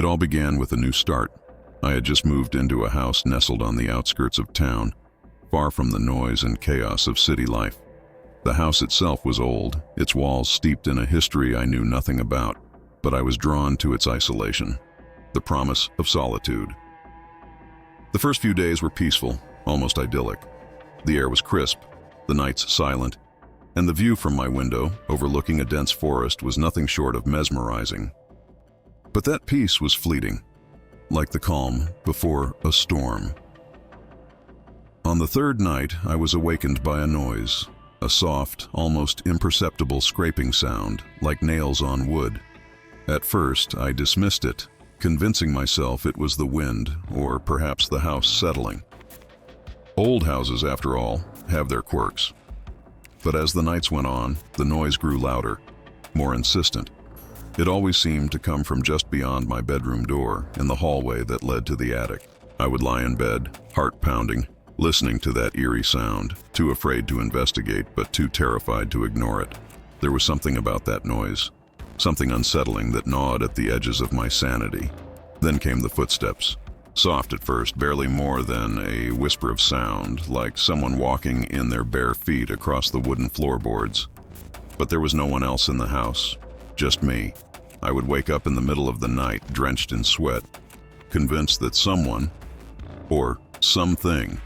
It all began with a new start. I had just moved into a house nestled on the outskirts of town, far from the noise and chaos of city life. The house itself was old, its walls steeped in a history I knew nothing about, but I was drawn to its isolation, the promise of solitude. The first few days were peaceful, almost idyllic. The air was crisp, the nights silent, and the view from my window, overlooking a dense forest, was nothing short of mesmerizing. But that peace was fleeting, like the calm before a storm. On the third night, I was awakened by a noise, a soft, almost imperceptible scraping sound, like nails on wood. At first, I dismissed it, convincing myself it was the wind, or perhaps the house settling. Old houses, after all, have their quirks. But as the nights went on, the noise grew louder, more insistent. It always seemed to come from just beyond my bedroom door, in the hallway that led to the attic. I would lie in bed, heart pounding, listening to that eerie sound, too afraid to investigate, but too terrified to ignore it. There was something about that noise, something unsettling that gnawed at the edges of my sanity. Then came the footsteps. Soft at first, barely more than a whisper of sound, like someone walking in their bare feet across the wooden floorboards. But there was no one else in the house, just me. I would wake up in the middle of the night, drenched in sweat, convinced that someone, or something,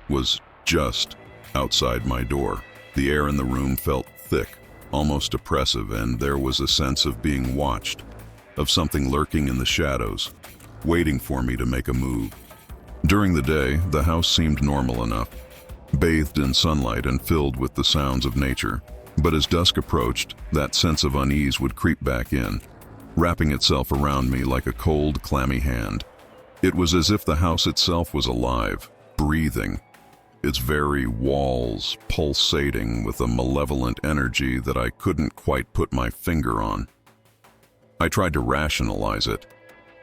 was just outside my door. The air in the room felt thick, almost oppressive, and there was a sense of being watched, of something lurking in the shadows, waiting for me to make a move. During the day, the house seemed normal enough, bathed in sunlight and filled with the sounds of nature. But as dusk approached, that sense of unease would creep back in, wrapping itself around me like a cold, clammy hand. It was as if the house itself was alive, breathing, its very walls pulsating with a malevolent energy that I couldn't quite put my finger on. I tried to rationalize it,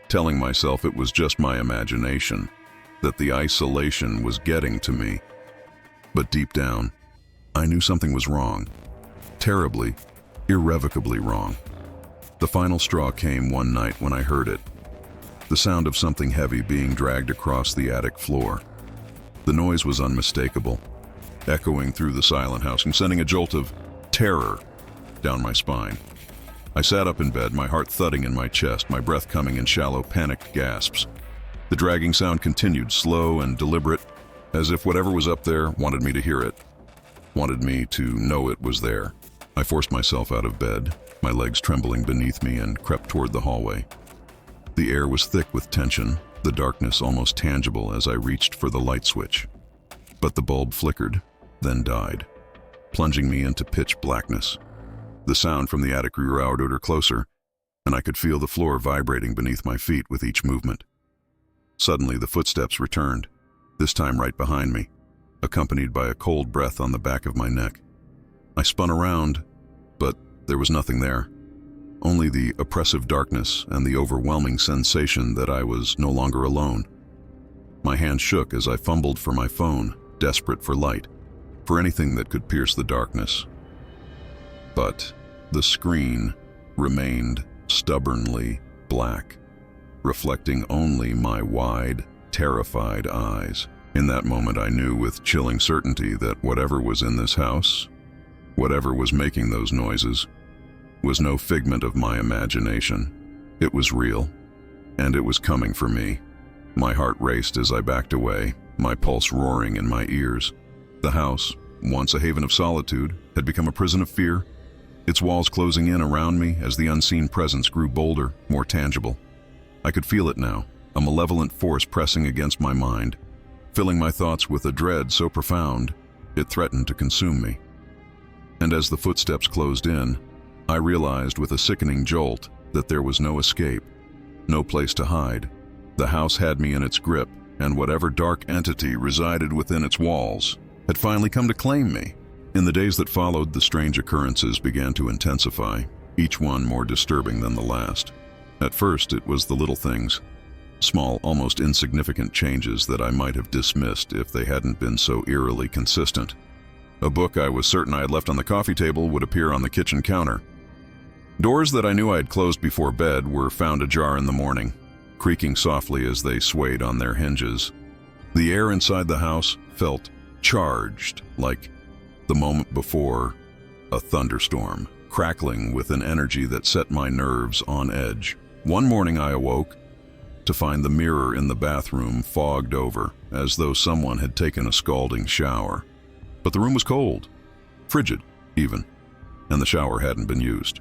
telling myself it was just my imagination, that the isolation was getting to me. But deep down, I knew something was wrong. Terribly, irrevocably wrong. The final straw came one night when I heard it. The sound of something heavy being dragged across the attic floor. The noise was unmistakable, echoing through the silent house and sending a jolt of terror down my spine. I sat up in bed, my heart thudding in my chest, my breath coming in shallow, panicked gasps. The dragging sound continued, slow and deliberate, as if whatever was up there wanted me to hear it, wanted me to know it was there. I forced myself out of bed, my legs trembling beneath me, and crept toward the hallway. The air was thick with tension, the darkness almost tangible as I reached for the light switch. But the bulb flickered, then died, plunging me into pitch blackness. The sound from the attic grew louder, closer, and I could feel the floor vibrating beneath my feet with each movement. Suddenly, the footsteps returned, this time right behind me, accompanied by a cold breath on the back of my neck. I spun around, but there was nothing there. Only the oppressive darkness and the overwhelming sensation that I was no longer alone. My hand shook as I fumbled for my phone, desperate for light, for anything that could pierce the darkness. But the screen remained stubbornly black, reflecting only my wide, terrified eyes. In that moment, I knew with chilling certainty that whatever was in this house, whatever was making those noises, was no figment of my imagination. It was real, and it was coming for me. My heart raced as I backed away, my pulse roaring in my ears. The house, once a haven of solitude, had become a prison of fear, its walls closing in around me as the unseen presence grew bolder, more tangible. I could feel it now, a malevolent force pressing against my mind, filling my thoughts with a dread so profound it threatened to consume me. And as the footsteps closed in, I realized with a sickening jolt that there was no escape, no place to hide. The house had me in its grip, and whatever dark entity resided within its walls had finally come to claim me. In the days that followed, the strange occurrences began to intensify, each one more disturbing than the last. At first, it was the little things, small, almost insignificant changes that I might have dismissed if they hadn't been so eerily consistent. A book I was certain I had left on the coffee table would appear on the kitchen counter. Doors that I knew I had closed before bed were found ajar in the morning, creaking softly as they swayed on their hinges. The air inside the house felt charged, like the moment before a thunderstorm, crackling with an energy that set my nerves on edge. One morning I awoke to find the mirror in the bathroom fogged over, as though someone had taken a scalding shower. But the room was cold, frigid even, and the shower hadn't been used.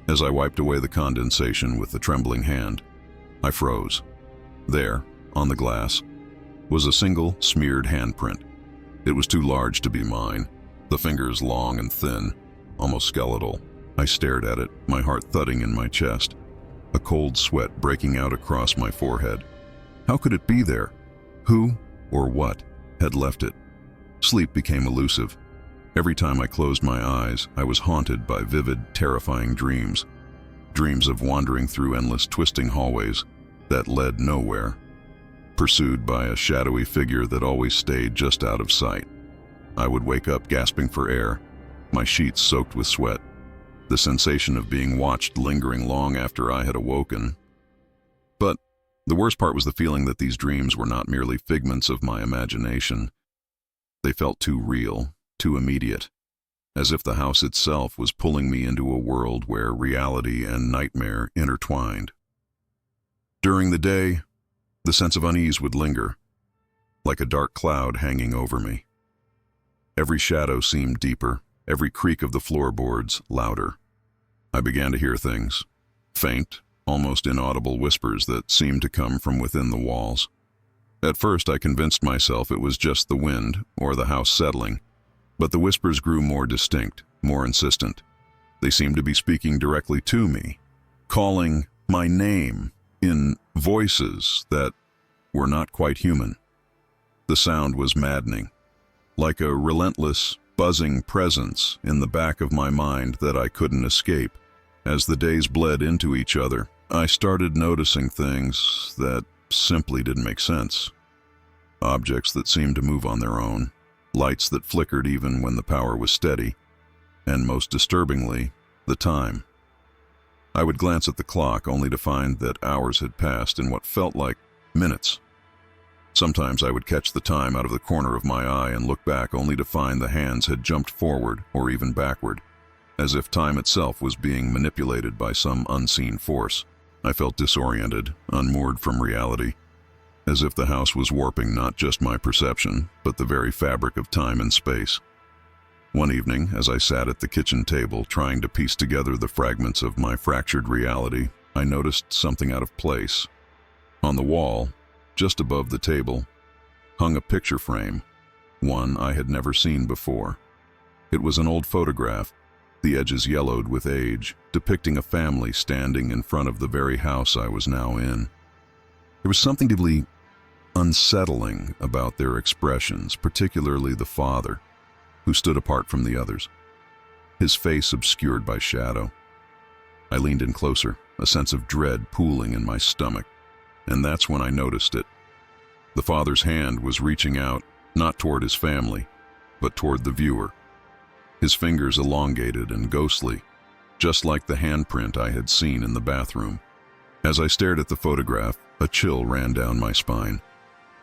As I wiped away the condensation with a trembling hand, I froze. There, on the glass, was a single smeared handprint. It was too large to be mine, the fingers long and thin, almost skeletal. I stared at it, my heart thudding in my chest, a cold sweat breaking out across my forehead. How could it be there? Who or what had left it? Sleep became elusive. Every time I closed my eyes, I was haunted by vivid, terrifying dreams. Dreams of wandering through endless twisting hallways that led nowhere, pursued by a shadowy figure that always stayed just out of sight. I would wake up gasping for air, my sheets soaked with sweat, the sensation of being watched lingering long after I had awoken. But the worst part was the feeling that these dreams were not merely figments of my imagination. They felt too real, too immediate, as if the house itself was pulling me into a world where reality and nightmare intertwined. During the day, the sense of unease would linger, like a dark cloud hanging over me. Every shadow seemed deeper, every creak of the floorboards louder. I began to hear things, faint, almost inaudible whispers that seemed to come from within the walls. At first, I convinced myself it was just the wind or the house settling, but the whispers grew more distinct, more insistent. They seemed to be speaking directly to me, calling my name in voices that were not quite human. The sound was maddening, like a relentless, buzzing presence in the back of my mind that I couldn't escape. As the days bled into each other, I started noticing things that simply didn't make sense. Objects that seemed to move on their own, lights that flickered even when the power was steady, and most disturbingly, the time. I would glance at the clock only to find that hours had passed in what felt like minutes. Sometimes I would catch the time out of the corner of my eye and look back only to find the hands had jumped forward or even backward, as if time itself was being manipulated by some unseen force. I felt disoriented, unmoored from reality, as if the house was warping not just my perception, but the very fabric of time and space. One evening, as I sat at the kitchen table trying to piece together the fragments of my fractured reality, I noticed something out of place. On the wall, just above the table, hung a picture frame, one I had never seen before. It was an old photograph, the edges yellowed with age, depicting a family standing in front of the very house I was now in. There was something deeply unsettling about their expressions, particularly the father, who stood apart from the others, his face obscured by shadow. I leaned in closer, a sense of dread pooling in my stomach, and that's when I noticed it. The father's hand was reaching out, not toward his family, but toward the viewer, his fingers elongated and ghostly, just like the handprint I had seen in the bathroom. As I stared at the photograph, a chill ran down my spine.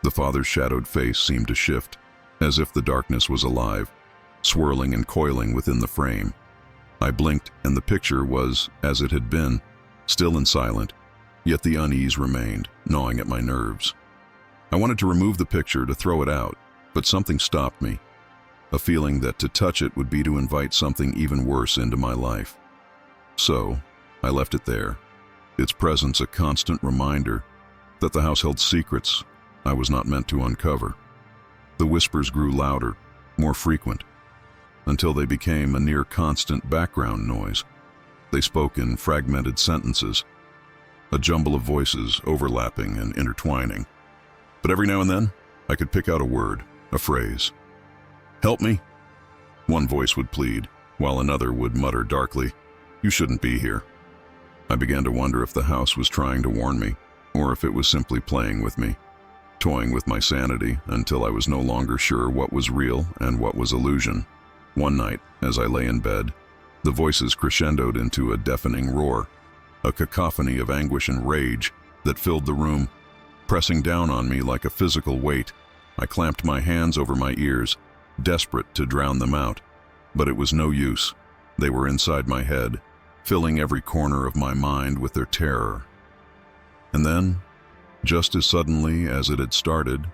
The father's shadowed face seemed to shift, as if the darkness was alive, swirling and coiling within the frame. I blinked, and the picture was as it had been, still and silent, yet the unease remained, gnawing at my nerves. I wanted to remove the picture, to throw it out, but something stopped me, a feeling that to touch it would be to invite something even worse into my life. So, I left it there, its presence a constant reminder that the house held secrets I was not meant to uncover. The whispers grew louder, more frequent, until they became a near constant background noise. They spoke in fragmented sentences, a jumble of voices overlapping and intertwining. But every now and then, I could pick out a word, a phrase. "Help me," one voice would plead, while another would mutter darkly, "You shouldn't be here." I began to wonder if the house was trying to warn me, or if it was simply playing with me, toying with my sanity until I was no longer sure what was real and what was illusion. One night, as I lay in bed, The voices crescendoed into a deafening roar, a cacophony of anguish and rage that filled the room, pressing down on me like a physical weight. I clamped my hands over my ears, desperate to drown them out, but it was no use. They were inside my head, filling every corner of my mind with their terror. And then, just as suddenly as it had started,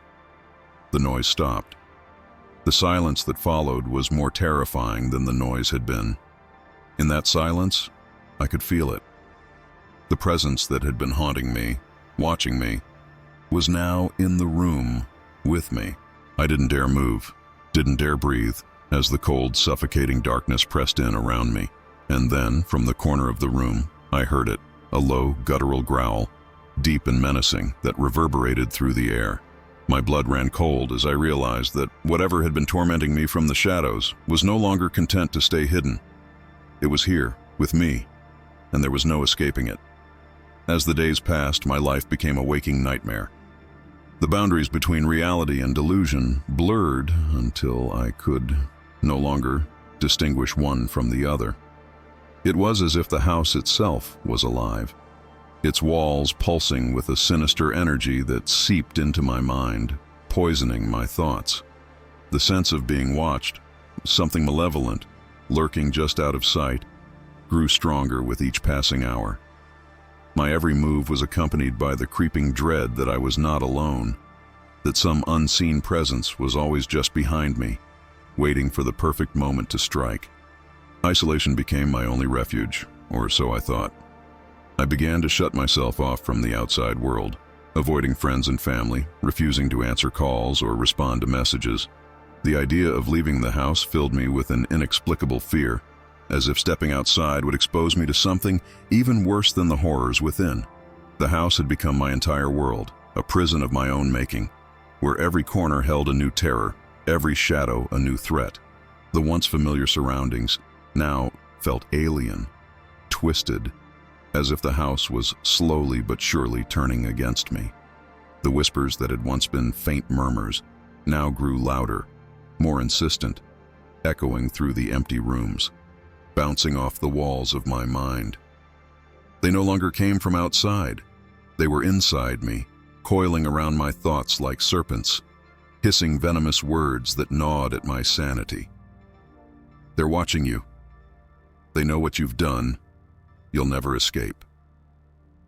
the noise stopped. The silence that followed was more terrifying than the noise had been. In that silence, I could feel it. The presence that had been haunting me, watching me, was now in the room with me. I didn't dare move, didn't dare breathe, as the cold, suffocating darkness pressed in around me. And then, from the corner of the room, I heard it, a low, guttural growl, deep and menacing, that reverberated through the air. My blood ran cold as I realized that whatever had been tormenting me from the shadows was no longer content to stay hidden. It was here, with me, and there was no escaping it. As the days passed, my life became a waking nightmare. The boundaries between reality and delusion blurred until I could no longer distinguish one from the other. It was as if the house itself was alive, its walls pulsing with a sinister energy that seeped into my mind, poisoning my thoughts. The sense of being watched, something malevolent, lurking just out of sight, grew stronger with each passing hour. My every move was accompanied by the creeping dread that I was not alone, that some unseen presence was always just behind me, waiting for the perfect moment to strike. Isolation became my only refuge, or so I thought. I began to shut myself off from the outside world, avoiding friends and family, refusing to answer calls or respond to messages. The idea of leaving the house filled me with an inexplicable fear, as if stepping outside would expose me to something even worse than the horrors within. The house had become my entire world, a prison of my own making, where every corner held a new terror, every shadow a new threat. The once familiar surroundings now felt alien, twisted, as if the house was slowly but surely turning against me. The whispers that had once been faint murmurs now grew louder, more insistent, echoing through the empty rooms, bouncing off the walls of my mind. They no longer came from outside. They were inside me, coiling around my thoughts like serpents, hissing venomous words that gnawed at my sanity. They're watching you. They know what you've done. You'll never escape.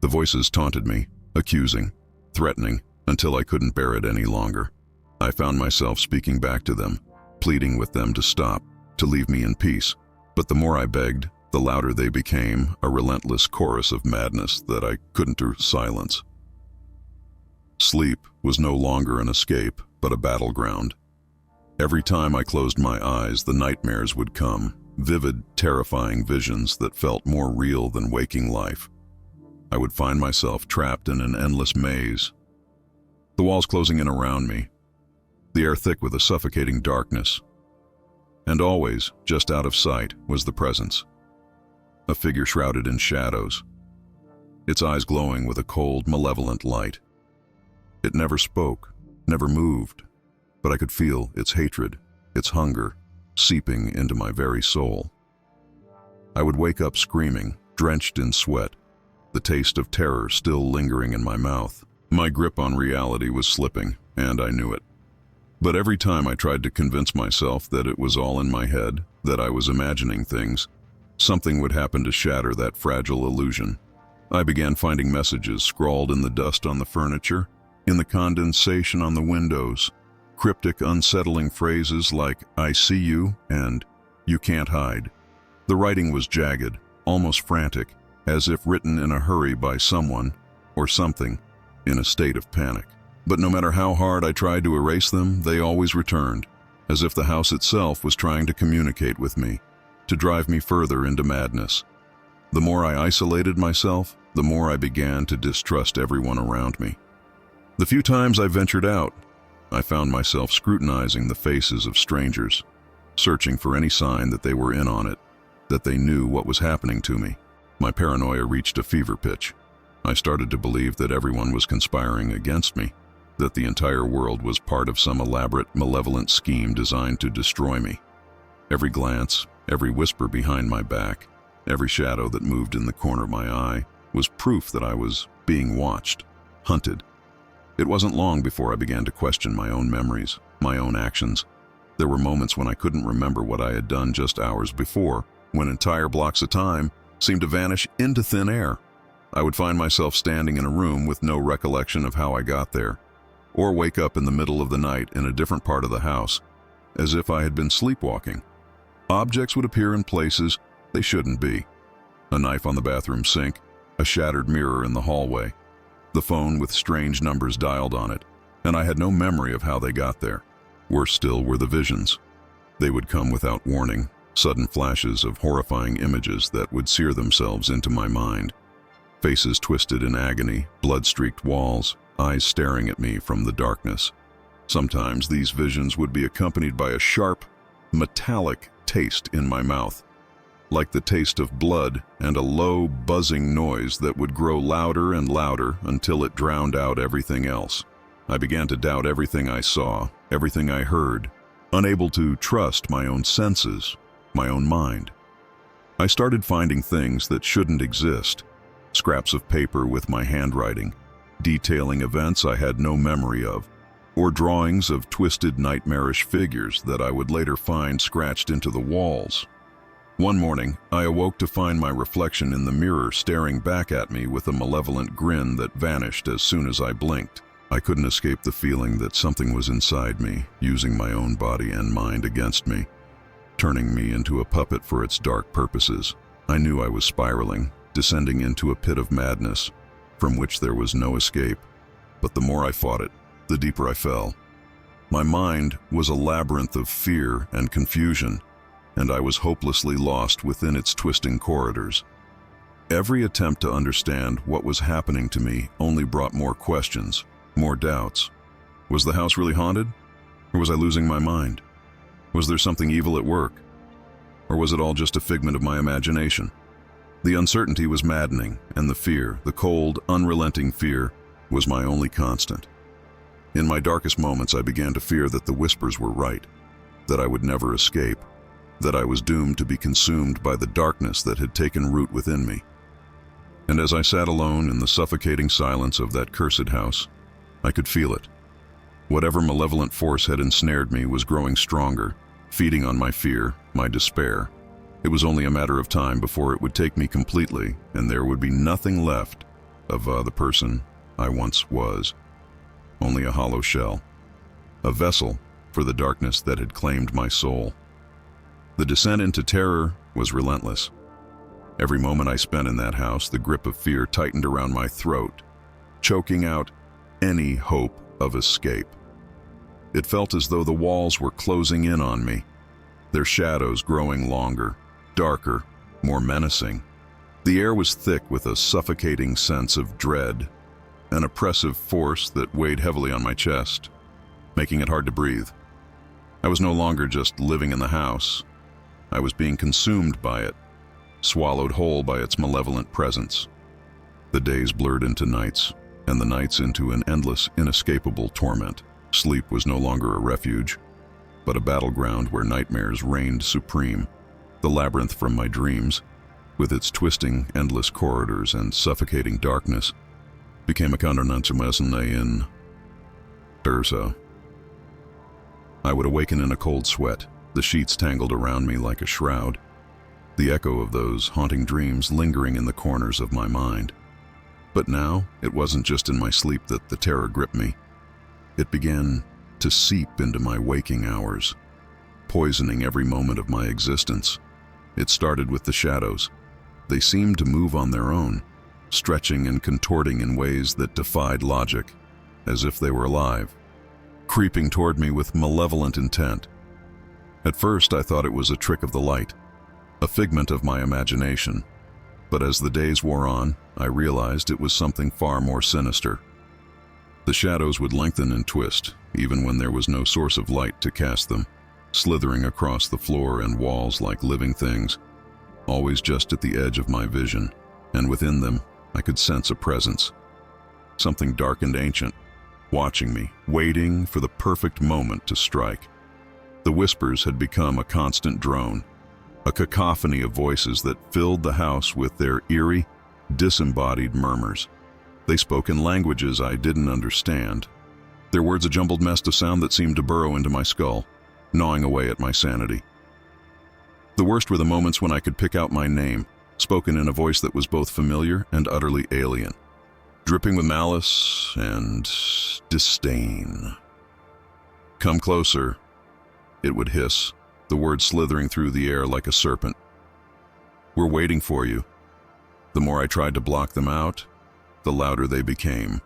The voices taunted me, accusing, threatening, until I couldn't bear it any longer. I found myself speaking back to them, pleading with them to stop, to leave me in peace. But the more I begged, the louder they became, a relentless chorus of madness that I couldn't silence. Sleep was no longer an escape, but a battleground. Every time I closed my eyes, the nightmares would come, vivid, terrifying visions that felt more real than waking life. I would find myself trapped in an endless maze, the walls closing in around me, the air thick with a suffocating darkness. And always, just out of sight, was the presence. A figure shrouded in shadows, its eyes glowing with a cold, malevolent light. It never spoke, never moved, but I could feel its hatred, its hunger, seeping into my very soul. I would wake up screaming, drenched in sweat, the taste of terror still lingering in my mouth. My grip on reality was slipping, and I knew it. But every time I tried to convince myself that it was all in my head, that I was imagining things, something would happen to shatter that fragile illusion. I began finding messages scrawled in the dust on the furniture, in the condensation on the windows, cryptic, unsettling phrases like, "I see you," and "You can't hide." The writing was jagged, almost frantic, as if written in a hurry by someone, or something, in a state of panic. But no matter how hard I tried to erase them, they always returned, as if the house itself was trying to communicate with me, to drive me further into madness. The more I isolated myself, the more I began to distrust everyone around me. The few times I ventured out, I found myself scrutinizing the faces of strangers, searching for any sign that they were in on it, that they knew what was happening to me. My paranoia reached a fever pitch. I started to believe that everyone was conspiring against me, that the entire world was part of some elaborate, malevolent scheme designed to destroy me. Every glance, Every whisper behind my back, every shadow that moved in the corner of my eye was proof that I was being watched, hunted. It wasn't long before I began to question my own memories, my own actions. There were moments when I couldn't remember what I had done just hours before, when entire blocks of time seemed to vanish into thin air. I would find myself standing in a room with no recollection of how I got there, or wake up in the middle of the night in a different part of the house, as if I had been sleepwalking. Objects would appear in places they shouldn't be. A knife on the bathroom sink, a shattered mirror in the hallway, the phone with strange numbers dialed on it, and I had no memory of how they got there. Worse still were the visions. They would come without warning, sudden flashes of horrifying images that would sear themselves into my mind. Faces twisted in agony, blood-streaked walls, eyes staring at me from the darkness. Sometimes these visions would be accompanied by a sharp, metallic taste in my mouth, like the taste of blood, and a low, buzzing noise that would grow louder and louder until it drowned out everything else. I began to doubt everything I saw, everything I heard, unable to trust my own senses, my own mind. I started finding things that shouldn't exist, scraps of paper with my handwriting, detailing events I had no memory of, or drawings of twisted, nightmarish figures that I would later find scratched into the walls. One morning, I awoke to find my reflection in the mirror staring back at me with a malevolent grin that vanished as soon as I blinked. I couldn't escape the feeling that something was inside me, using my own body and mind against me, turning me into a puppet for its dark purposes. I knew I was spiraling, descending into a pit of madness, from which there was no escape. But the more I fought it, the deeper I fell. My mind was a labyrinth of fear and confusion, and I was hopelessly lost within its twisting corridors. Every attempt to understand what was happening to me only brought more questions, more doubts. Was the house really haunted? Or was I losing my mind? Was there something evil at work? Or was it all just a figment of my imagination? The uncertainty was maddening, and the fear, the cold, unrelenting fear, was my only constant. In my darkest moments, I began to fear that the whispers were right, that I would never escape, that I was doomed to be consumed by the darkness that had taken root within me. And as I sat alone in the suffocating silence of that cursed house, I could feel it. Whatever malevolent force had ensnared me was growing stronger, feeding on my fear, my despair. It was only a matter of time before it would take me completely, and there would be nothing left of the person I once was. Only a hollow shell, a vessel for the darkness that had claimed my soul. The descent into terror was relentless. Every moment I spent in that house, the grip of fear tightened around my throat, choking out any hope of escape. It felt as though the walls were closing in on me, their shadows growing longer, darker, more menacing. The air was thick with a suffocating sense of dread, an oppressive force that weighed heavily on my chest, making it hard to breathe. I was no longer just living in the house. I was being consumed by it, swallowed whole by its malevolent presence. The days blurred into nights, and the nights into an endless, inescapable torment. Sleep was no longer a refuge, but a battleground where nightmares reigned supreme. The labyrinth from my dreams, with its twisting, endless corridors and suffocating darkness, became a counternaturalism in Ursa. I would awaken in a cold sweat, the sheets tangled around me like a shroud, the echo of those haunting dreams lingering in the corners of my mind. But now, it wasn't just in my sleep that the terror gripped me. It began to seep into my waking hours, poisoning every moment of my existence. It started with the shadows. They seemed to move on their own, stretching and contorting in ways that defied logic, as if they were alive, creeping toward me with malevolent intent. At first, I thought it was a trick of the light, a figment of my imagination. But as the days wore on, I realized it was something far more sinister. The shadows would lengthen and twist, even when there was no source of light to cast them, slithering across the floor and walls like living things, always just at the edge of my vision, and within them, I could sense a presence. Something dark and ancient, watching me, waiting for the perfect moment to strike. The whispers had become a constant drone, a cacophony of voices that filled the house with their eerie, disembodied murmurs. They spoke in languages I didn't understand, their words a jumbled mess of sound that seemed to burrow into my skull, gnawing away at my sanity. The worst were the moments when I could pick out my name, spoken in a voice that was both familiar and utterly alien, dripping with malice and disdain. "Come closer," it would hiss, the words slithering through the air like a serpent. "We're waiting for you." The more I tried to block them out, the louder they became,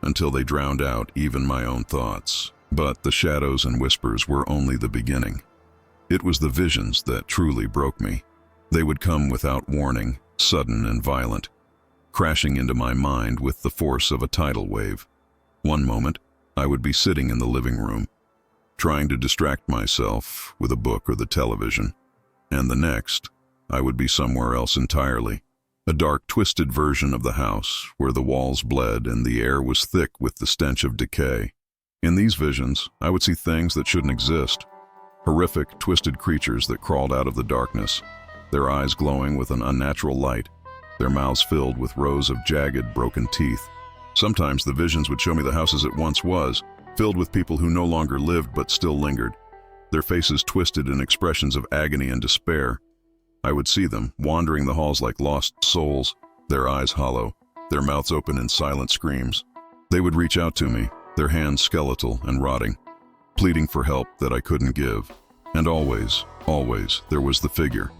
until they drowned out even my own thoughts. But the shadows and whispers were only the beginning. It was the visions that truly broke me. They would come without warning, sudden and violent, crashing into my mind with the force of a tidal wave. One moment, I would be sitting in the living room, trying to distract myself with a book or the television, and the next, I would be somewhere else entirely. A dark, twisted version of the house where the walls bled and the air was thick with the stench of decay. In these visions, I would see things that shouldn't exist. Horrific, twisted creatures that crawled out of the darkness, their eyes glowing with an unnatural light, their mouths filled with rows of jagged, broken teeth. Sometimes the visions would show me the house as it once was, filled with people who no longer lived but still lingered, their faces twisted in expressions of agony and despair. I would see them, wandering the halls like lost souls, their eyes hollow, their mouths open in silent screams. They would reach out to me, their hands skeletal and rotting, pleading for help that I couldn't give. And always, there was the figure,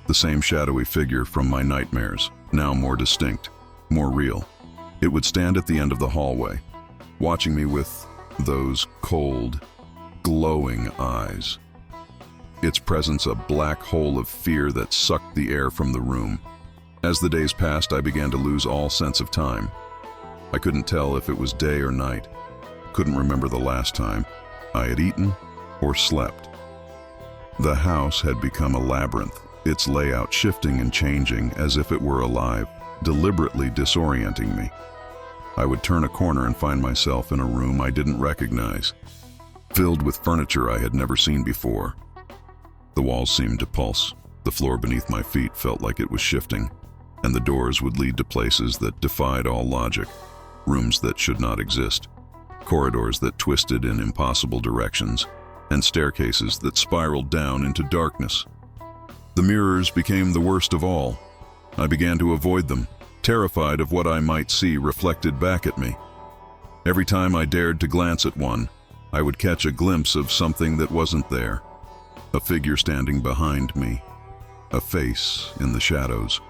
the same shadowy figure from my nightmares, now more distinct, more real. It would stand at the end of the hallway, watching me with those cold, glowing eyes. Its presence a black hole of fear that sucked the air from the room. As the days passed, I began to lose all sense of time. I couldn't tell if it was day or night, couldn't remember the last time I had eaten or slept. The house had become a labyrinth, its layout shifting and changing as if it were alive, deliberately disorienting me. I would turn a corner and find myself in a room I didn't recognize, filled with furniture I had never seen before. The walls seemed to pulse, the floor beneath my feet felt like it was shifting, and the doors would lead to places that defied all logic, rooms that should not exist, corridors that twisted in impossible directions, and staircases that spiraled down into darkness. The mirrors became the worst of all. I began to avoid them, terrified of what I might see reflected back at me. Every time I dared to glance at one, I would catch a glimpse of something that wasn't there. A figure standing behind me, a face in the shadows,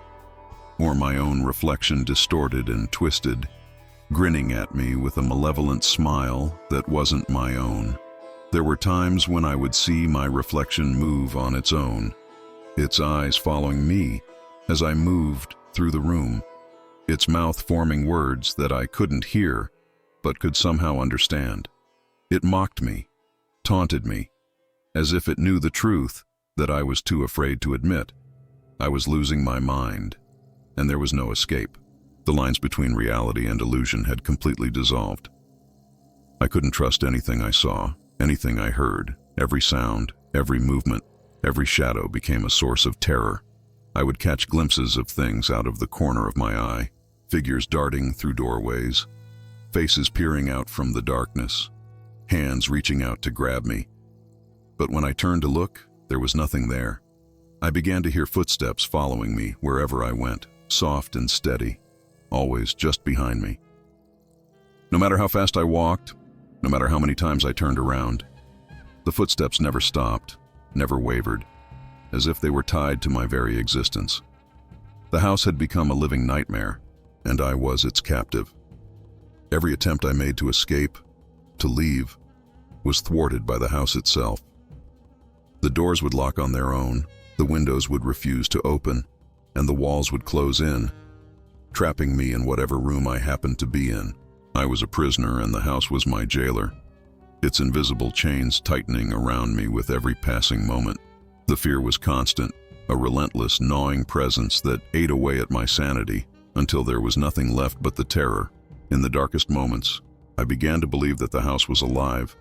or my own reflection distorted and twisted, grinning at me with a malevolent smile that wasn't my own. There were times when I would see my reflection move on its own, its eyes following me as I moved through the room, its mouth forming words that I couldn't hear but could somehow understand. It mocked me, taunted me, as if it knew the truth that I was too afraid to admit. I was losing my mind, and there was no escape. The lines between reality and illusion had completely dissolved. I couldn't trust anything I saw, anything I heard. Every sound, every movement, every shadow became a source of terror. I would catch glimpses of things out of the corner of my eye, figures darting through doorways, faces peering out from the darkness, hands reaching out to grab me. But when I turned to look, there was nothing there. I began to hear footsteps following me wherever I went, soft and steady, always just behind me. No matter how fast I walked, no matter how many times I turned around, the footsteps never stopped, never wavered, as if they were tied to my very existence. The house had become a living nightmare, and I was its captive. Every attempt I made to escape, to leave, was thwarted by the house itself. The doors would lock on their own, the windows would refuse to open, and the walls would close in, trapping me in whatever room I happened to be in. I was a prisoner, and the house was my jailer, its invisible chains tightening around me with every passing moment. The fear was constant, a relentless, gnawing presence that ate away at my sanity until there was nothing left but the terror. In the darkest moments, I began to believe that the house was alive,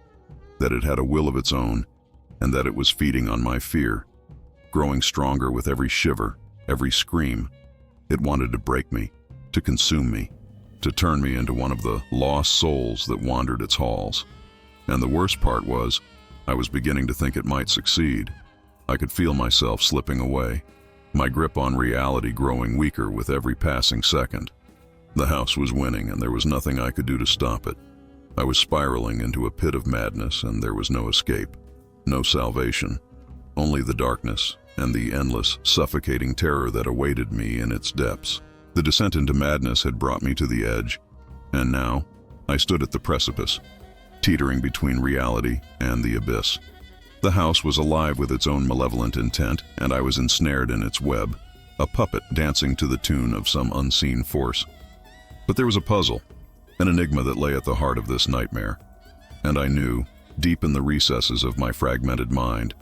that it had a will of its own, and that it was feeding on my fear, growing stronger with every shiver, every scream. It wanted to break me, to consume me, to turn me into one of the lost souls that wandered its halls. And the worst part was, I was beginning to think it might succeed. I could feel myself slipping away, my grip on reality growing weaker with every passing second. The house was winning, and there was nothing I could do to stop it. I was spiraling into a pit of madness, and there was no escape, no salvation, only the darkness and the endless, suffocating terror that awaited me in its depths. The descent into madness had brought me to the edge, and now I stood at the precipice, teetering between reality and the abyss. The house was alive with its own malevolent intent, and I was ensnared in its web, a puppet dancing to the tune of some unseen force. But there was a puzzle, an enigma that lay at the heart of this nightmare, and I knew, deep in the recesses of my fragmented mind,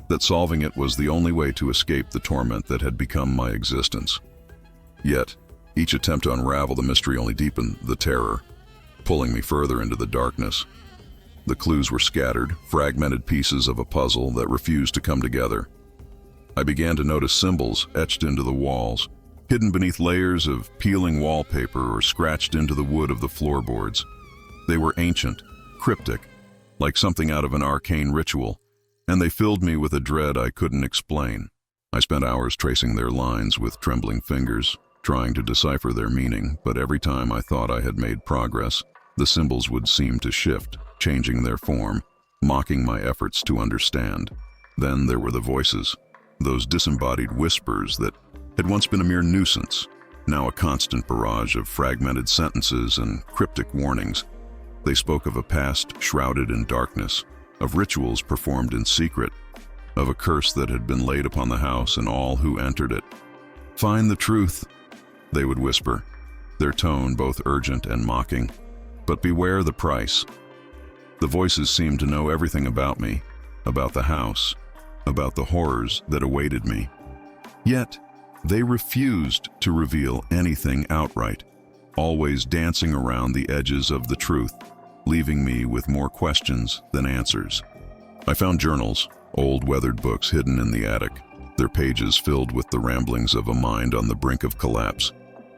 that solving it was the only way to escape the torment that had become my existence. Yet, each attempt to unravel the mystery only deepened the terror, pulling me further into the darkness. The clues were scattered, fragmented pieces of a puzzle that refused to come together. I began to notice symbols etched into the walls, hidden beneath layers of peeling wallpaper or scratched into the wood of the floorboards. They were ancient, cryptic, like something out of an arcane ritual, and they filled me with a dread I couldn't explain. I spent hours tracing their lines with trembling fingers, trying to decipher their meaning, but every time I thought I had made progress, the symbols would seem to shift, changing their form, mocking my efforts to understand. Then there were the voices, those disembodied whispers that had once been a mere nuisance, now a constant barrage of fragmented sentences and cryptic warnings. They spoke of a past shrouded in darkness, of rituals performed in secret, of a curse that had been laid upon the house and all who entered it. "Find the truth," they would whisper, their tone both urgent and mocking. "But beware the price." The voices seemed to know everything about me, about the house, about the horrors that awaited me. Yet, they refused to reveal anything outright, always dancing around the edges of the truth, leaving me with more questions than answers. I found journals, old weathered books hidden in the attic, their pages filled with the ramblings of a mind on the brink of collapse.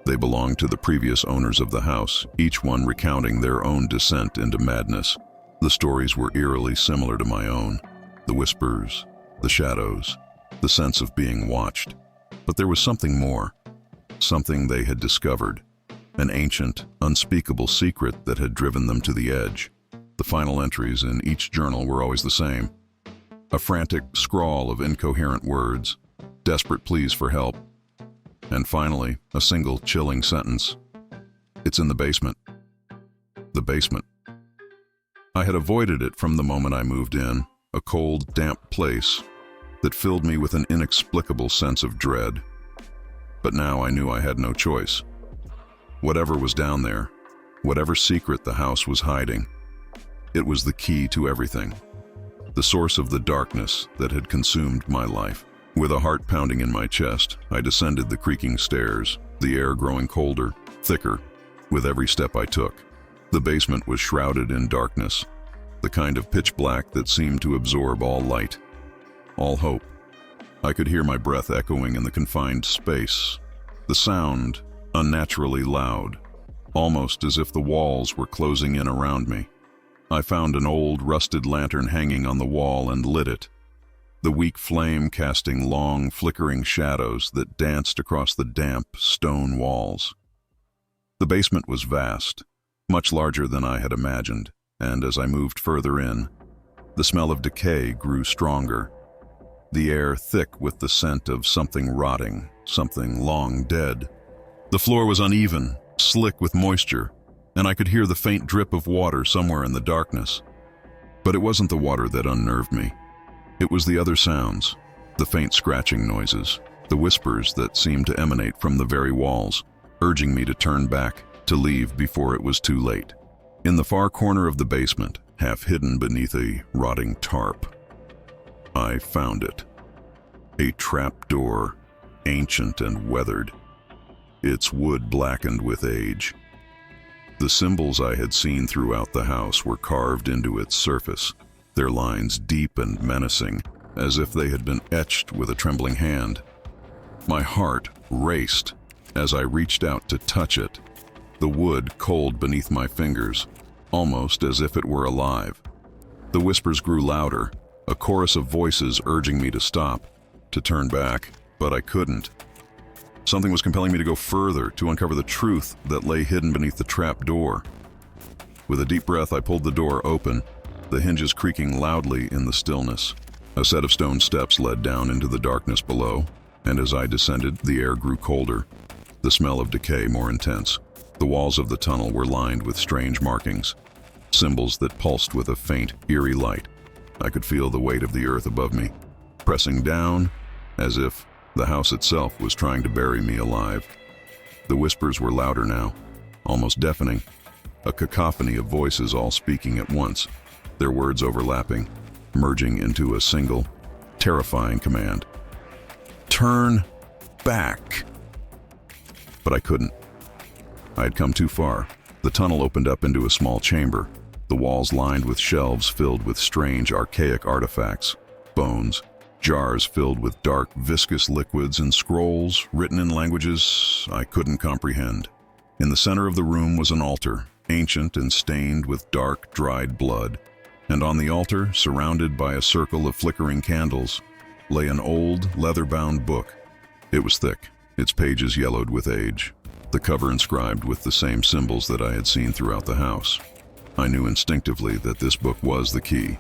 They belonged to the previous owners of the house, each one recounting their own descent into madness. The stories were eerily similar to my own, the whispers, the shadows, the sense of being watched. But there was something more, something they had discovered, an ancient, unspeakable secret that had driven them to the edge. The final entries in each journal were always the same, a frantic scrawl of incoherent words, desperate pleas for help, and finally, a single chilling sentence: "It's in the basement." The basement. I had avoided it from the moment I moved in, a cold, damp place that filled me with an inexplicable sense of dread. But now I knew I had no choice. Whatever was down there, whatever secret the house was hiding, it was the key to everything, the source of the darkness that had consumed my life. With a heart pounding in my chest, I descended the creaking stairs, the air growing colder, thicker, with every step I took. The basement was shrouded in darkness, the kind of pitch black that seemed to absorb all light, all hope. I could hear my breath echoing in the confined space, the sound unnaturally loud, almost as if the walls were closing in around me. I found an old, rusted lantern hanging on the wall and lit it, the weak flame casting long, flickering shadows that danced across the damp, stone walls. The basement was vast, much larger than I had imagined, and as I moved further in, the smell of decay grew stronger, the air thick with the scent of something rotting, something long dead. The floor was uneven, slick with moisture, and I could hear the faint drip of water somewhere in the darkness. But it wasn't the water that unnerved me. It was the other sounds, the faint scratching noises, the whispers that seemed to emanate from the very walls, urging me to turn back, to leave before it was too late. In the far corner of the basement, half hidden beneath a rotting tarp, I found it. A trapdoor, ancient and weathered, its wood blackened with age. The symbols I had seen throughout the house were carved into its surface, their lines deep and menacing, as if they had been etched with a trembling hand. My heart raced as I reached out to touch it, the wood cold beneath my fingers, almost as if it were alive. The whispers grew louder, a chorus of voices urging me to stop, to turn back, but I couldn't. Something was compelling me to go further, to uncover the truth that lay hidden beneath the trap door. With a deep breath, I pulled the door open, the hinges creaking loudly in the stillness. A set of stone steps led down into the darkness below, and as I descended, the air grew colder, the smell of decay more intense. The walls of the tunnel were lined with strange markings, symbols that pulsed with a faint, eerie light. I could feel the weight of the earth above me, pressing down, as if the house itself was trying to bury me alive. The whispers were louder now, almost deafening, a cacophony of voices all speaking at once, their words overlapping, merging into a single, terrifying command. Turn back! But I couldn't. I had come too far. The tunnel opened up into a small chamber, the walls lined with shelves filled with strange, archaic artifacts, bones, jars filled with dark, viscous liquids, and scrolls written in languages I couldn't comprehend. In the center of the room was an altar, ancient and stained with dark, dried blood, and on the altar, surrounded by a circle of flickering candles, lay an old, leather-bound book. It was thick, its pages yellowed with age, the cover inscribed with the same symbols that I had seen throughout the house. I knew instinctively that this book was the key,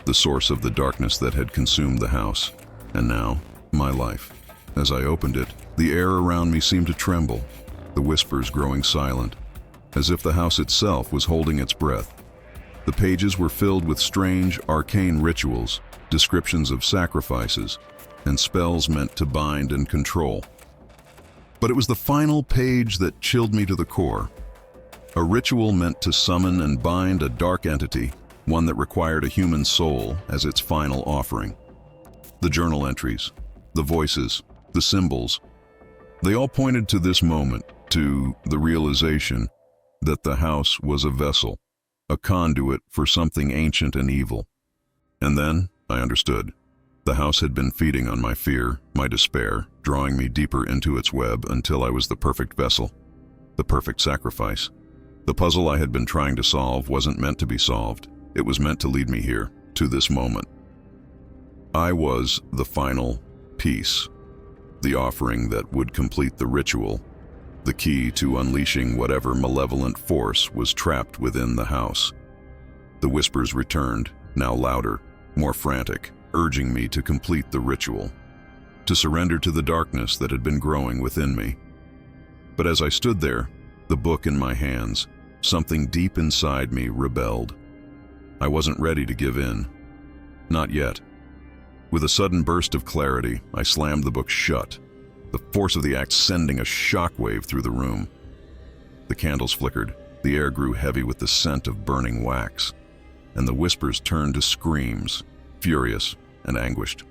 the source of the darkness that had consumed the house, and now, my life. As I opened it, the air around me seemed to tremble, the whispers growing silent, as if the house itself was holding its breath. The pages were filled with strange, arcane rituals, descriptions of sacrifices, and spells meant to bind and control. But it was the final page that chilled me to the core. A ritual meant to summon and bind a dark entity, one that required a human soul as its final offering. The journal entries, the voices, the symbols, they all pointed to this moment, to the realization that the house was a vessel, a conduit for something ancient and evil. And then I understood. The house had been feeding on my fear, my despair, drawing me deeper into its web until I was the perfect vessel, the perfect sacrifice. The puzzle I had been trying to solve wasn't meant to be solved. It was meant to lead me here, to this moment. I was the final piece, the offering that would complete the ritual, the key to unleashing whatever malevolent force was trapped within the house. The whispers returned, now louder, more frantic, urging me to complete the ritual, to surrender to the darkness that had been growing within me. But as I stood there, the book in my hands, something deep inside me rebelled. I wasn't ready to give in. Not yet. With a sudden burst of clarity, I slammed the book shut, the force of the act sending a shockwave through the room. The candles flickered, the air grew heavy with the scent of burning wax, and the whispers turned to screams, furious and anguished.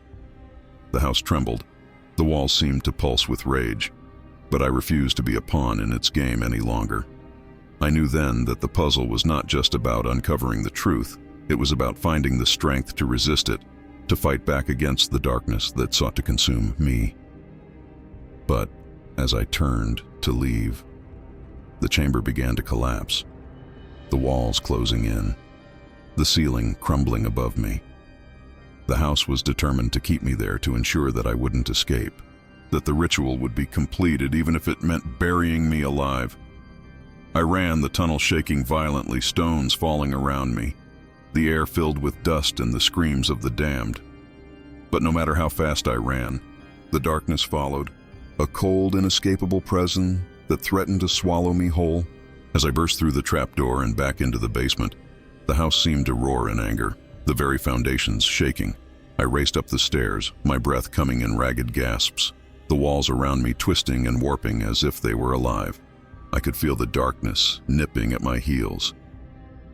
The house trembled. The walls seemed to pulse with rage, but I refused to be a pawn in its game any longer. I knew then that the puzzle was not just about uncovering the truth, it was about finding the strength to resist it, to fight back against the darkness that sought to consume me. But as I turned to leave, the chamber began to collapse, the walls closing in, the ceiling crumbling above me. The house was determined to keep me there to ensure that I wouldn't escape, that the ritual would be completed even if it meant burying me alive. I ran, the tunnel shaking violently, stones falling around me, the air filled with dust and the screams of the damned. But no matter how fast I ran, the darkness followed, a cold, inescapable presence that threatened to swallow me whole. As I burst through the trapdoor and back into the basement, the house seemed to roar in anger, the very foundations shaking. I raced up the stairs, my breath coming in ragged gasps, the walls around me twisting and warping as if they were alive. I could feel the darkness nipping at my heels,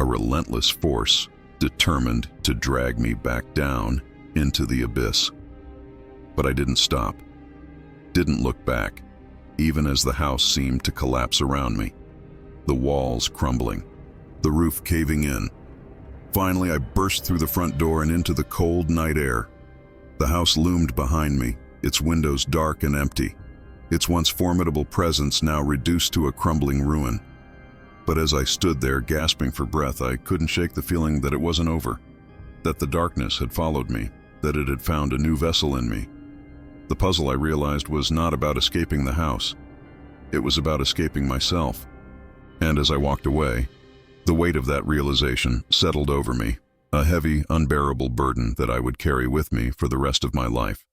a relentless force determined to drag me back down into the abyss. But I didn't stop, didn't look back, even as the house seemed to collapse around me, the walls crumbling, the roof caving in. Finally, I burst through the front door and into the cold night air. The house loomed behind me, its windows dark and empty, its once formidable presence now reduced to a crumbling ruin. But as I stood there gasping for breath, I couldn't shake the feeling that it wasn't over, that the darkness had followed me, that it had found a new vessel in me. The puzzle, I realized, was not about escaping the house. It was about escaping myself. And as I walked away, the weight of that realization settled over me, a heavy, unbearable burden that I would carry with me for the rest of my life.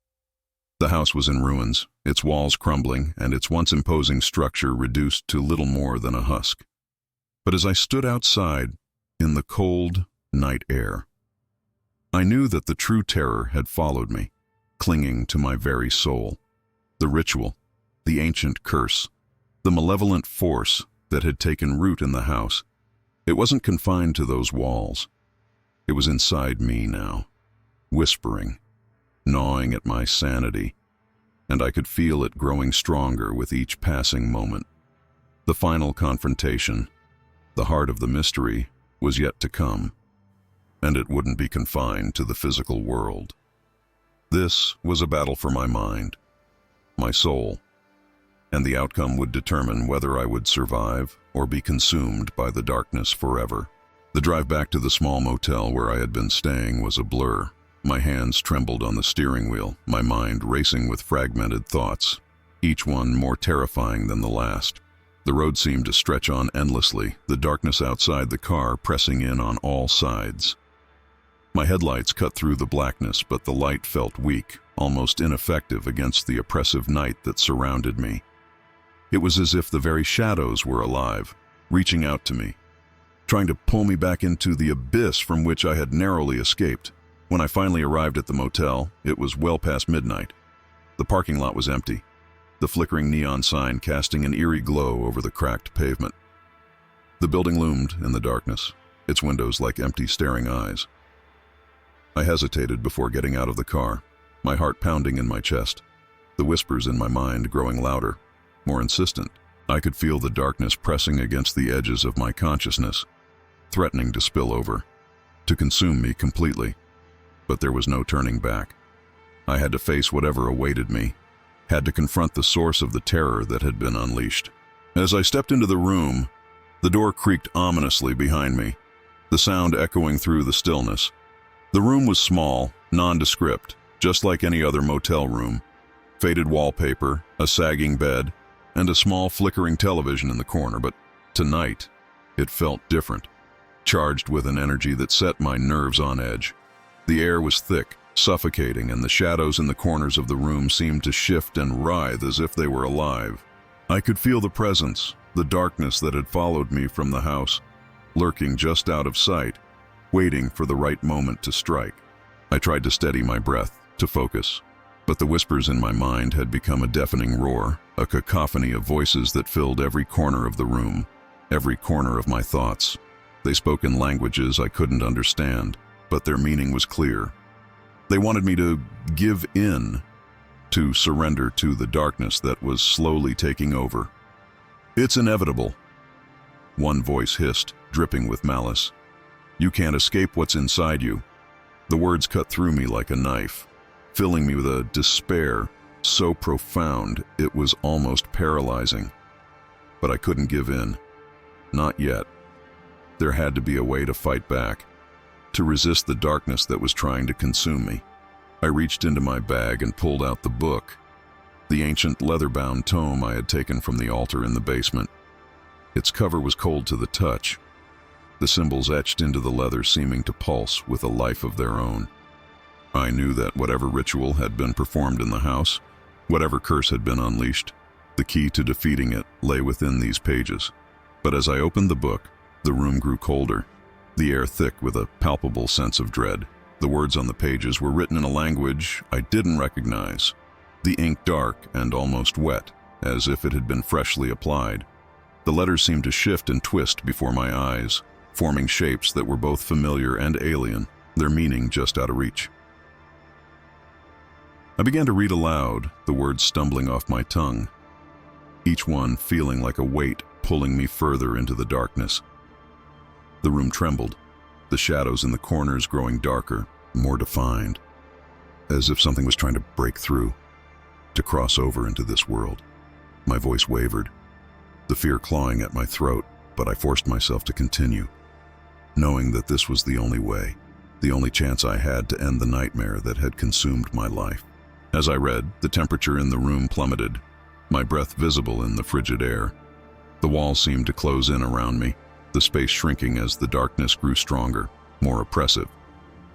The house was in ruins, its walls crumbling, and its once imposing structure reduced to little more than a husk. But as I stood outside, in the cold night air, I knew that the true terror had followed me, clinging to my very soul. The ritual, the ancient curse, the malevolent force that had taken root in the house. It wasn't confined to those walls. It was inside me now, whispering, gnawing at my sanity, and I could feel it growing stronger with each passing moment. The final confrontation, the heart of the mystery, was yet to come, and it wouldn't be confined to the physical world. This was a battle for my mind, my soul, and the outcome would determine whether I would survive or be consumed by the darkness forever. The drive back to the small motel where I had been staying was a blur. My hands trembled on the steering wheel, my mind racing with fragmented thoughts, each one more terrifying than the last. The road seemed to stretch on endlessly, the darkness outside the car pressing in on all sides. My headlights cut through the blackness, but the light felt weak, almost ineffective against the oppressive night that surrounded me. It was as if the very shadows were alive, reaching out to me, trying to pull me back into the abyss from which I had narrowly escaped. When I finally arrived at the motel, it was well past midnight. The parking lot was empty, the flickering neon sign casting an eerie glow over the cracked pavement. The building loomed in the darkness, its windows like empty staring eyes. I hesitated before getting out of the car, my heart pounding in my chest, the whispers in my mind growing louder, more insistent. I could feel the darkness pressing against the edges of my consciousness, threatening to spill over, to consume me completely. But there was no turning back. I had to face whatever awaited me, had to confront the source of the terror that had been unleashed. As I stepped into the room, the door creaked ominously behind me, the sound echoing through the stillness. The room was small, nondescript, just like any other motel room. Faded wallpaper, a sagging bed, and a small flickering television in the corner, but tonight, it felt different, charged with an energy that set my nerves on edge. The air was thick, suffocating, and the shadows in the corners of the room seemed to shift and writhe as if they were alive. I could feel the presence, the darkness that had followed me from the house, lurking just out of sight, waiting for the right moment to strike. I tried to steady my breath, to focus, but the whispers in my mind had become a deafening roar, a cacophony of voices that filled every corner of the room, every corner of my thoughts. They spoke in languages I couldn't understand, but their meaning was clear. They wanted me to give in, to surrender to the darkness that was slowly taking over. "It's inevitable," one voice hissed, dripping with malice. "You can't escape what's inside you." The words cut through me like a knife, filling me with a despair so profound it was almost paralyzing. But I couldn't give in. Not yet. There had to be a way to fight back, to resist the darkness that was trying to consume me. I reached into my bag and pulled out the book, the ancient leather-bound tome I had taken from the altar in the basement. Its cover was cold to the touch, the symbols etched into the leather seeming to pulse with a life of their own. I knew that whatever ritual had been performed in the house, whatever curse had been unleashed, the key to defeating it lay within these pages. But as I opened the book, the room grew colder, the air thick with a palpable sense of dread. The words on the pages were written in a language I didn't recognize, the ink dark and almost wet, as if it had been freshly applied. The letters seemed to shift and twist before my eyes, forming shapes that were both familiar and alien, their meaning just out of reach. I began to read aloud, the words stumbling off my tongue, each one feeling like a weight pulling me further into the darkness. The room trembled, the shadows in the corners growing darker, more defined. as if something was trying to break through, to cross over into this world. My voice wavered, the fear clawing at my throat, but I forced myself to continue, knowing that this was the only way, the only chance I had to end the nightmare that had consumed my life. As I read, the temperature in the room plummeted, my breath visible in the frigid air. The walls seemed to close in around me, the space shrinking as the darkness grew stronger, more oppressive.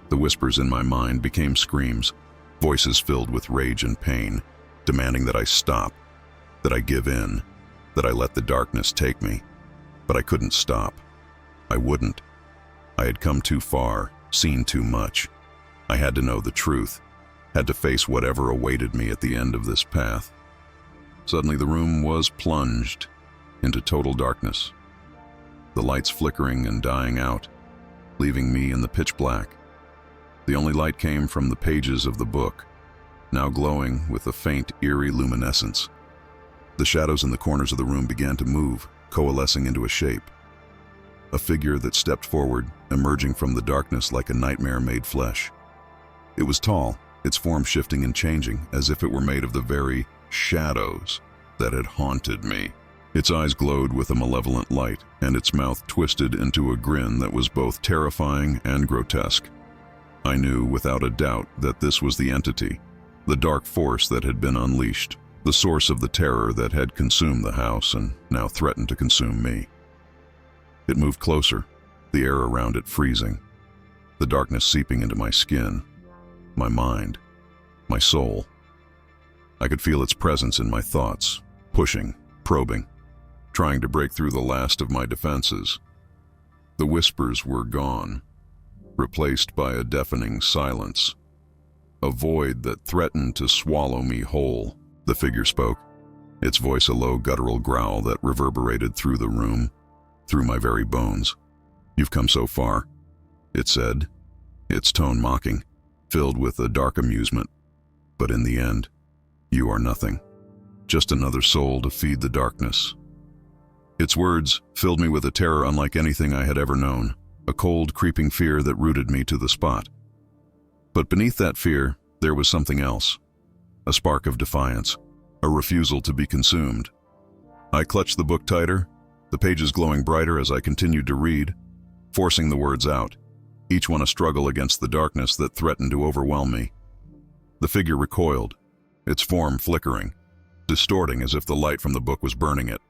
The whispers in my mind became screams, voices filled with rage and pain, demanding that I stop, that I give in, that I let the darkness take me. But I couldn't stop. I wouldn't. I had come too far, seen too much. I had to know the truth, had to face whatever awaited me at the end of this path. Suddenly the room was plunged into total darkness, the lights flickering and dying out, leaving me in the pitch black. The only light came from the pages of the book, now glowing with a faint, eerie luminescence. The shadows in the corners of the room began to move, coalescing into a shape. A figure that stepped forward, emerging from the darkness like a nightmare made flesh. It was tall, its form shifting and changing, as if it were made of the very shadows that had haunted me. Its eyes glowed with a malevolent light, and its mouth twisted into a grin that was both terrifying and grotesque. I knew without a doubt that this was the entity, the dark force that had been unleashed, the source of the terror that had consumed the house and now threatened to consume me. It moved closer, the air around it freezing, the darkness seeping into my skin, my mind, my soul. I could feel its presence in my thoughts, pushing, probing, trying to break through the last of my defenses. The whispers were gone, replaced by a deafening silence, a void that threatened to swallow me whole. The figure spoke, its voice a low guttural growl that reverberated through the room, through my very bones. "You've come so far," it said, its tone mocking, filled with a dark amusement. "But in the end, you are nothing, just another soul to feed the darkness." Its words filled me with a terror unlike anything I had ever known, a cold, creeping fear that rooted me to the spot. But beneath that fear, there was something else, a spark of defiance, a refusal to be consumed. I clutched the book tighter, the pages glowing brighter as I continued to read, forcing the words out, each one a struggle against the darkness that threatened to overwhelm me. The figure recoiled, its form flickering, distorting as if the light from the book was burning it.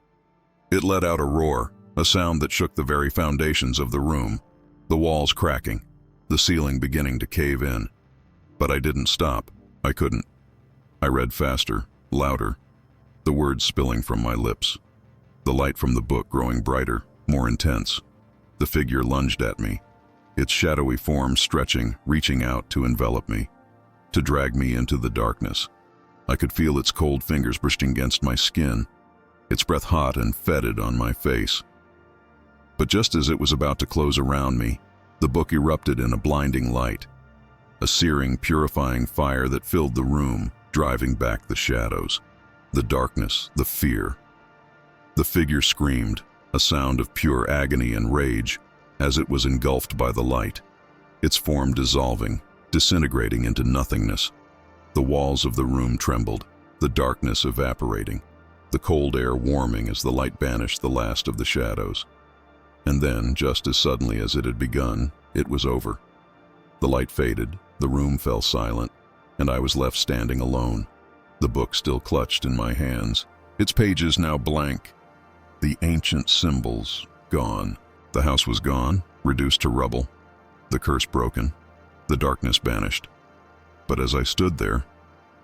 It let out a roar, a sound that shook the very foundations of the room, the walls cracking, the ceiling beginning to cave in. But I didn't stop. I couldn't. I read faster, louder, the words spilling from my lips, the light from the book growing brighter, more intense. The figure lunged at me, its shadowy form stretching, reaching out to envelop me, to drag me into the darkness. I could feel its cold fingers brushing against my skin, its breath hot and fetid on my face. But just as it was about to close around me, the book erupted in a blinding light, a searing, purifying fire that filled the room, driving back the shadows, the darkness, the fear. The figure screamed, a sound of pure agony and rage, as it was engulfed by the light, its form dissolving, disintegrating into nothingness. The walls of the room trembled, the darkness evaporating, the cold air warming as the light banished the last of the shadows. And then, just as suddenly as it had begun, it was over. The light faded, the room fell silent, and I was left standing alone, the book still clutched in my hands, its pages now blank, the ancient symbols gone. The house was gone, reduced to rubble, the curse broken, the darkness banished. But as I stood there,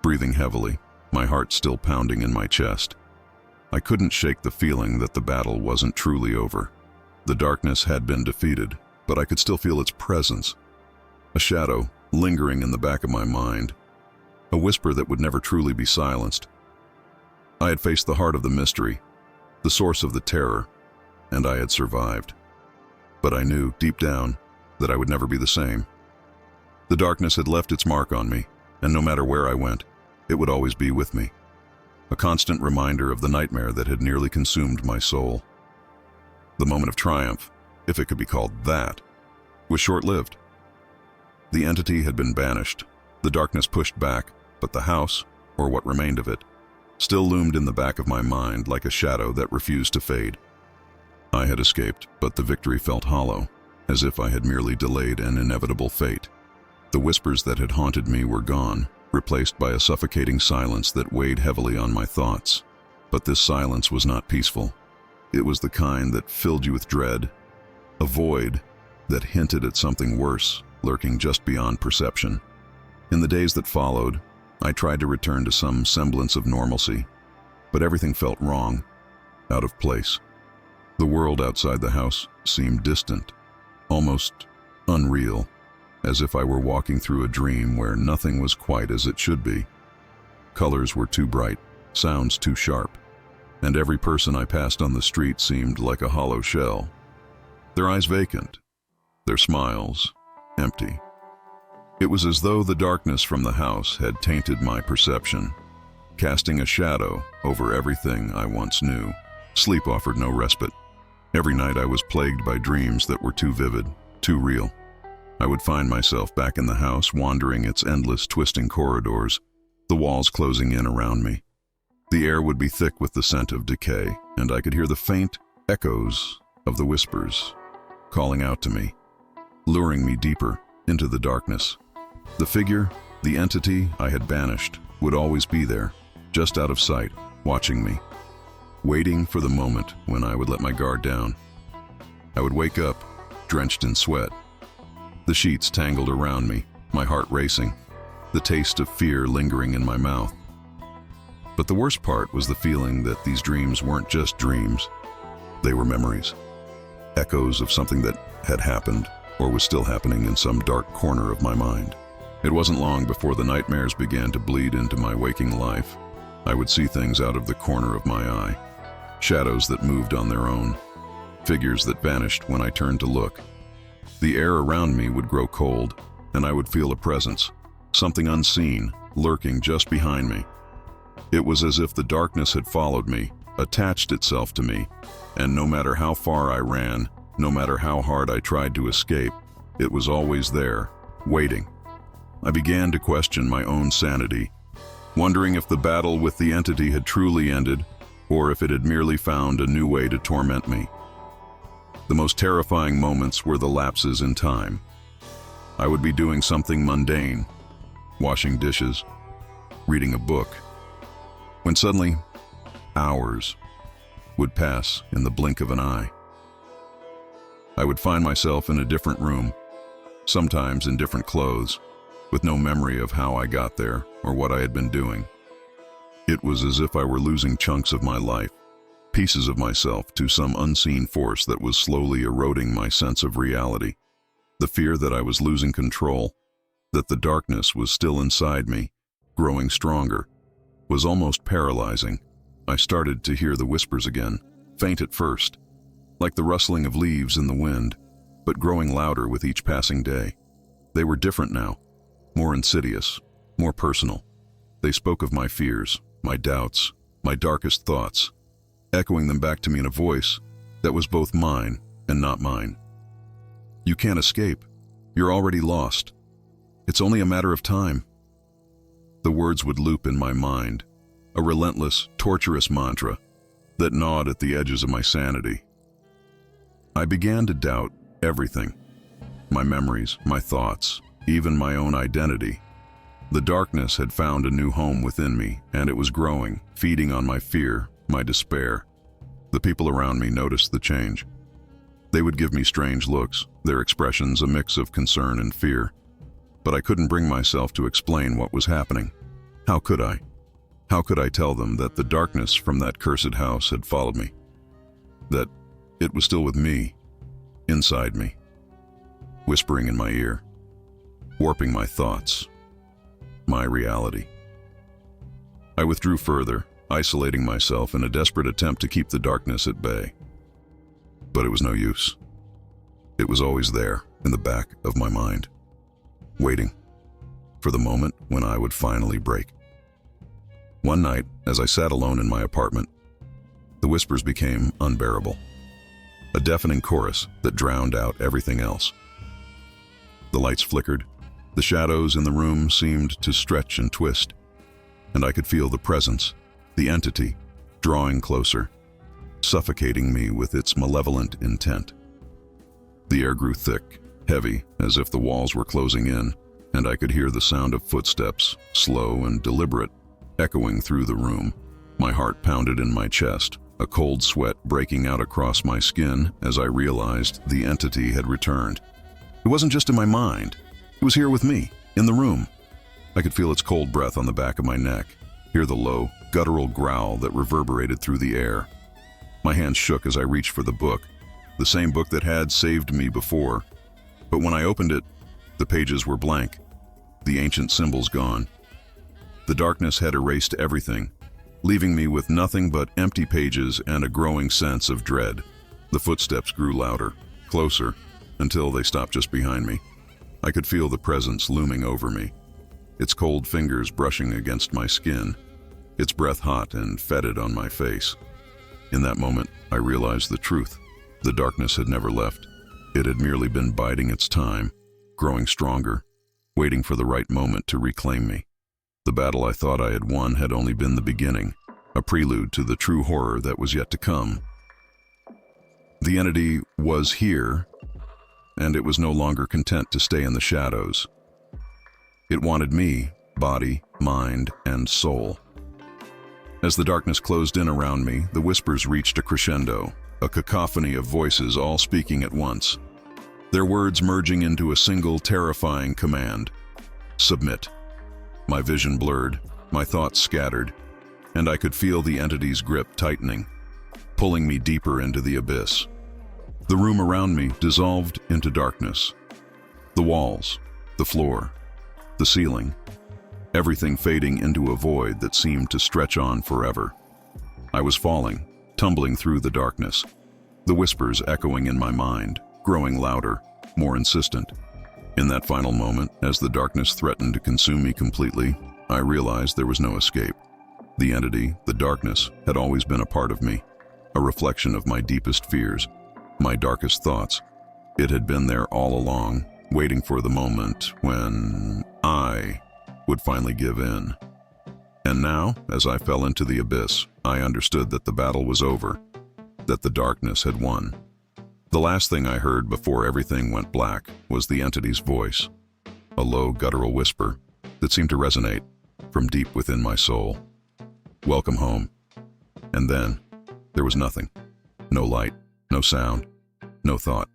breathing heavily, my heart still pounding in my chest, I couldn't shake the feeling that the battle wasn't truly over. The darkness had been defeated, but I could still feel its presence, a shadow lingering in the back of my mind, a whisper that would never truly be silenced. I had faced the heart of the mystery, the source of the terror, and I had survived. But I knew, deep down, that I would never be the same. The darkness had left its mark on me, and no matter where I went, it would always be with me, a constant reminder of the nightmare that had nearly consumed my soul. The moment of triumph, if it could be called that, was short-lived. The entity had been banished, The darkness pushed back, but the house, or what remained of it, still loomed in the back of my mind like a shadow that refused to fade. I had escaped, but the victory felt hollow, as if I had merely delayed an inevitable fate. The whispers that had haunted me were gone, replaced by a suffocating silence that weighed heavily on my thoughts. But this silence was not peaceful. It was the kind that filled you with dread, a void that hinted at something worse, lurking just beyond perception. In the days that followed, I tried to return to some semblance of normalcy, but everything felt wrong, out of place. The world outside the house seemed distant, almost unreal, as if I were walking through a dream where nothing was quite as it should be. Colors were too bright, sounds too sharp, and every person I passed on the street seemed like a hollow shell. Their eyes vacant, their smiles empty. It was as though the darkness from the house had tainted my perception, casting a shadow over everything I once knew. Sleep offered no respite. Every night I was plagued by dreams that were too vivid, too real. I would find myself back in the house, wandering its endless twisting corridors, the walls closing in around me. The air would be thick with the scent of decay, and I could hear the faint echoes of the whispers calling out to me, luring me deeper into the darkness. The figure, the entity I had banished, would always be there, just out of sight, watching me, waiting for the moment when I would let my guard down. I would wake up, drenched in sweat, the sheets tangled around me, my heart racing, the taste of fear lingering in my mouth. But the worst part was the feeling that these dreams weren't just dreams. They were memories, echoes of something that had happened or was still happening in some dark corner of my mind. It wasn't long before the nightmares began to bleed into my waking life. I would see things out of the corner of my eye, shadows that moved on their own, figures that vanished when I turned to look. The air around me would grow cold, and I would feel a presence, something unseen, lurking just behind me. It was as if the darkness had followed me, attached itself to me, and no matter how far I ran, no matter how hard I tried to escape, it was always there, waiting. I began to question my own sanity, wondering if the battle with the entity had truly ended, or if it had merely found a new way to torment me. The most terrifying moments were the lapses in time. I would be doing something mundane, washing dishes, reading a book, when suddenly, hours would pass in the blink of an eye. I would find myself in a different room, sometimes in different clothes, with no memory of how I got there or what I had been doing. It was as if I were losing chunks of my life, pieces of myself, to some unseen force that was slowly eroding my sense of reality. The fear that I was losing control, that the darkness was still inside me, growing stronger, was almost paralyzing. I started to hear the whispers again, faint at first, like the rustling of leaves in the wind, but growing louder with each passing day. They were different now, more insidious, more personal. They spoke of my fears, my doubts, my darkest thoughts, echoing them back to me in a voice that was both mine and not mine. "You can't escape. You're already lost. It's only a matter of time." The words would loop in my mind, a relentless, torturous mantra that gnawed at the edges of my sanity. I began to doubt everything, my memories, my thoughts, even my own identity. The darkness had found a new home within me, and it was growing, feeding on my fear, my despair. The people around me noticed the change. They would give me strange looks, their expressions a mix of concern and fear. But I couldn't bring myself to explain what was happening. How could I? How could I tell them that the darkness from that cursed house had followed me? That it was still with me, inside me, whispering in my ear, warping my thoughts, my reality. I withdrew further, isolating myself in a desperate attempt to keep the darkness at bay. But it was no use. It was always there, in the back of my mind, waiting for the moment when I would finally break. One night, as I sat alone in my apartment, the whispers became unbearable, a deafening chorus that drowned out everything else. The lights flickered, The shadows in the room seemed to stretch and twist, and I could feel the presence, the entity, drawing closer, suffocating me with its malevolent intent. The air grew thick, heavy, as if the walls were closing in, and I could hear the sound of footsteps, slow and deliberate, echoing through the room. My heart pounded in my chest, a cold sweat breaking out across my skin as I realized the entity had returned. It wasn't just in my mind. It was here with me, in the room. I could feel its cold breath on the back of my neck, hear the low, guttural growl that reverberated through the air. My hands shook as I reached for the book, the same book that had saved me before. But when I opened it, the pages were blank, the ancient symbols gone. The darkness had erased everything, leaving me with nothing but empty pages and a growing sense of dread. The footsteps grew louder, closer, until they stopped just behind me. I could feel the presence looming over me, its cold fingers brushing against my skin, its breath hot and fetid on my face. In that moment, I realized the truth. The darkness had never left. It had merely been biding its time, growing stronger, waiting for the right moment to reclaim me. The battle I thought I had won had only been the beginning, a prelude to the true horror that was yet to come. The entity was here, and it was no longer content to stay in the shadows. It wanted me, body, mind, and soul. As the darkness closed in around me, the whispers reached a crescendo, a cacophony of voices all speaking at once, their words merging into a single terrifying command: submit. My vision blurred, my thoughts scattered, and I could feel the entity's grip tightening, pulling me deeper into the abyss. The room around me dissolved into darkness. The walls, the floor, the ceiling, everything fading into a void that seemed to stretch on forever. I was falling, tumbling through the darkness, the whispers echoing in my mind, growing louder, more insistent. In that final moment, as the darkness threatened to consume me completely, I realized there was no escape. The entity, the darkness, had always been a part of me, a reflection of my deepest fears, my darkest thoughts. It had been there all along, waiting for the moment when I would finally give in. And now, as I fell into the abyss, I understood that the battle was over, that the darkness had won. The last thing I heard before everything went black was the entity's voice, a low guttural whisper that seemed to resonate from deep within my soul. Welcome home. And then, there was nothing. No light, no sound, no thought.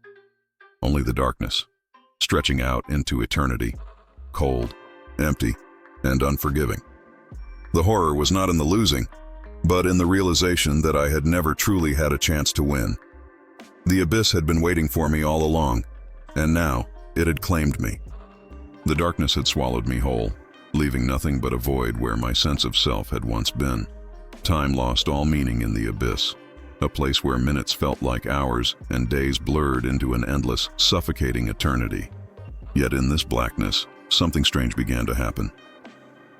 Only the darkness, stretching out into eternity, cold, empty, and unforgiving. The horror was not in the losing, but in the realization that I had never truly had a chance to win. The abyss had been waiting for me all along, and now it had claimed me. The darkness had swallowed me whole, leaving nothing but a void where my sense of self had once been. Time lost all meaning in the abyss, a place where minutes felt like hours and days blurred into an endless, suffocating eternity. Yet in this blackness, something strange began to happen.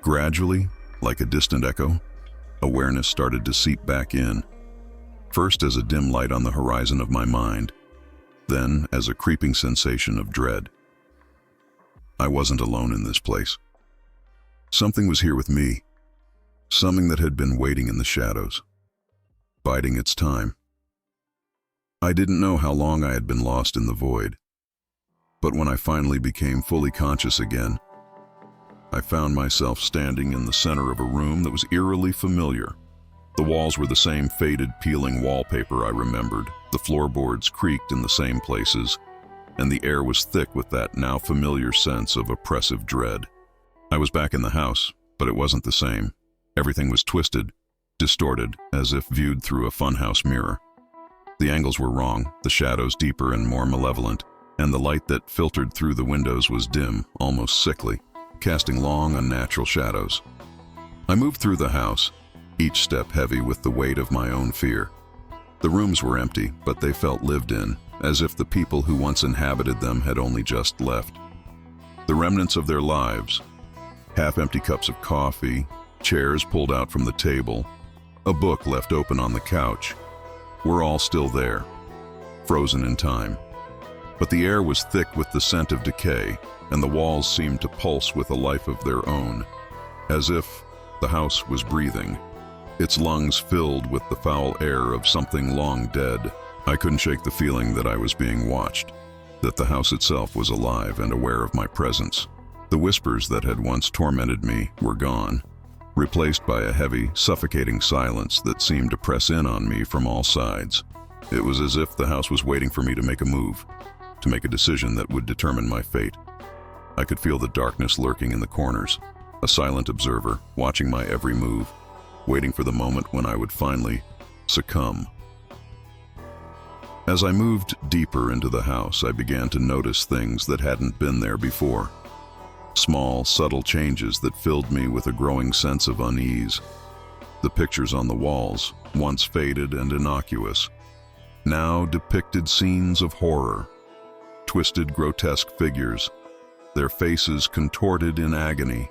Gradually, like a distant echo, awareness started to seep back in, first as a dim light on the horizon of my mind, then as a creeping sensation of dread. I wasn't alone in this place. Something was here with me, something that had been waiting in the shadows, biding its time. I didn't know how long I had been lost in the void, but when I finally became fully conscious again, I found myself standing in the center of a room that was eerily familiar. The walls were the same faded, peeling wallpaper I remembered, the floorboards creaked in the same places, and the air was thick with that now familiar sense of oppressive dread. I was back in the house, but it wasn't the same. Everything was twisted, distorted, as if viewed through a funhouse mirror. The angles were wrong, the shadows deeper and more malevolent, and the light that filtered through the windows was dim, almost sickly, casting long, unnatural shadows. I moved through the house, each step heavy with the weight of my own fear. The rooms were empty, but they felt lived in, as if the people who once inhabited them had only just left. The remnants of their lives, half-empty cups of coffee, chairs pulled out from the table, a book left open on the couch, were all still there, frozen in time. but the air was thick with the scent of decay, and the walls seemed to pulse with a life of their own, as if the house was breathing, its lungs filled with the foul air of something long dead. I couldn't shake the feeling that I was being watched, that the house itself was alive and aware of my presence. The whispers that had once tormented me were gone, replaced by a heavy, suffocating silence that seemed to press in on me from all sides. It was as if the house was waiting for me to make a move, to make a decision that would determine my fate. I could feel the darkness lurking in the corners, a silent observer watching my every move, waiting for the moment when I would finally succumb. As I moved deeper into the house, I began to notice things that hadn't been there before. Small, subtle changes that filled me with a growing sense of unease. The pictures on the walls, once faded and innocuous, now depicted scenes of horror. Twisted, grotesque figures, their faces contorted in agony,